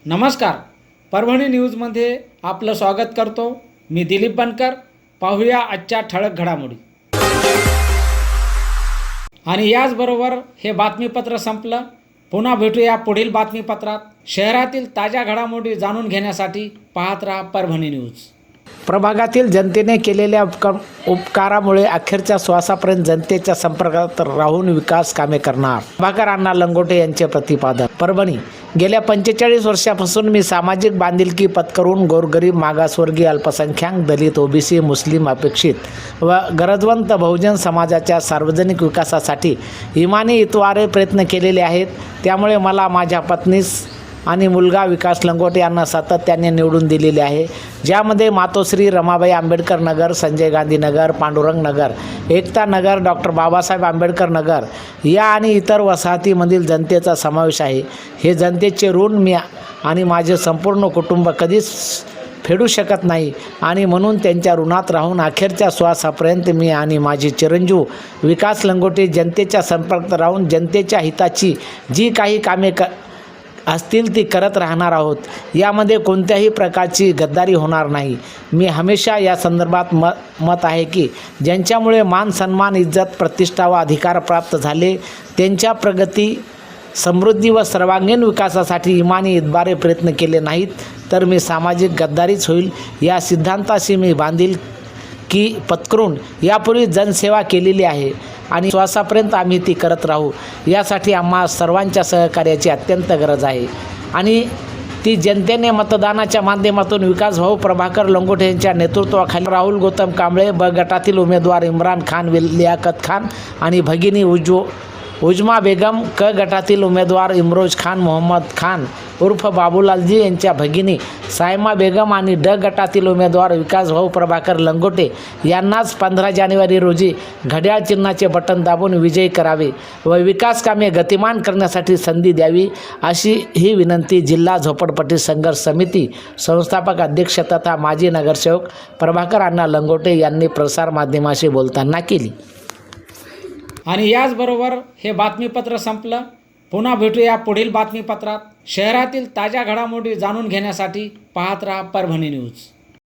नमस्कार, परभणी न्यूजमध्ये आपलं स्वागत करतो. मी दिलीप बनकर. पाहूया आजच्या ठळक घडामोडी. आणि याचबरोबर हे बातमीपत्र संपलं. पुन्हा भेटूया पुढील बातमीपत्रात. शहरातील ताज्या घडामोडी जाणून घेण्यासाठी पाहत राहा परभणी न्यूज. प्रभागातील जनतेने केलेल्या उपकारामुळे अखेरच्या श्वासापर्यंत जनतेच्या संपर्कात राहून विकास कामे करणार, प्रभाकर अण्णा लंगोटे यांचे प्रतिपादन. परभणी. गेल्या 45 वर्षापासून मी सामाजिक बांधिलकी पत्करून गोरगरीब, मागासवर्गीय, अल्पसंख्याक, दलित, ओबीसी, मुस्लिम, अपेक्षित व गरजवंत बहुजन समाजाच्या सार्वजनिक विकासासाठी इमानी इतवारे प्रयत्न केलेले आहेत. त्यामुळे मला माझ्या पत्नीस आणि मुलगा विकास लंगोटे यांना सातत्याने निवडून दिलेले आहे, ज्यामध्ये मातोश्री, रमाबाई आंबेडकर नगर, संजय गांधी नगर, पांडुरंग नगर, एकता नगर, डॉक्टर बाबासाहेब आंबेडकर नगर या आणि इतर वसाहतीमधील जनतेचा समावेश आहे. हे जनतेचे ऋण मी आणि माझे संपूर्ण कुटुंब कधीच फेडू शकत नाही आणि म्हणून त्यांच्या ऋणात राहून अखेरच्या श्वासापर्यंत मी आणि माझे चिरंजीव विकास लंगोटे जनतेच्या संपर्कात राहून जनतेच्या हिताची जी काही कामे असतील ती करत राहणार आहोत. यामध्ये कोणत्याही प्रकारची गद्दारी होणार नाही. मी हमेशा या संदर्भात मत आहे की ज्यांच्यामुळे मान सन्मान, इज्जत, प्रतिष्ठा व अधिकार प्राप्त झाले त्यांच्या प्रगती, समृद्धी व सर्वांगीण विकासासाठी इमानी इतबारे प्रयत्न केले नाहीत तर मी सामाजिक गद्दारीच होईल. या सिद्धांताशी मी बांधील की पत्करून यापूर्वी जनसेवा केलेली आहे आणि श्वासापर्यंत आम्ही ती करत राहू. यासाठी आम्हा सर्वांच्या सहकार्याची अत्यंत गरज आहे आणि ती जनतेने मतदानाच्या माध्यमातून विकासभाऊ प्रभाकर लंगोटे यांच्या नेतृत्वाखाली राहुल गौतम कांबळे, ब गटातील उमेदवार इम्रान खान, लियाकत खान आणि भगिनी उजमा बेगम, क गटातील उमेदवार इमरोज खान, मोहम्मद खान उर्फ बाबूलालजी यांच्या भगिनी सायमा बेगम आणि ड गटातील उमेदवार विकासभाऊ प्रभाकर लंगोटे यांनाच 15 जानेवारी रोजी घड्याळ चिन्हाचे बटन दाबून विजयी करावे व विकास कामे गतिमान करण्यासाठी संधी द्यावी, अशी ही विनंती जिल्हा झोपडपट्टी संघर्ष समिती संस्थापक अध्यक्ष तथा माजी नगरसेवक प्रभाकर अण्णा लंगोटे यांनी प्रसारमाध्यमाशी बोलताना केली. आणि याचबरोबर हे बातमीपत्र संपलं. पुन्हा भेटूया पुढील बातमीपत्रात. शहरातील ताज्या घडामोडी जाणून घेण्यासाठी पाहत राहा परभणी न्यूज.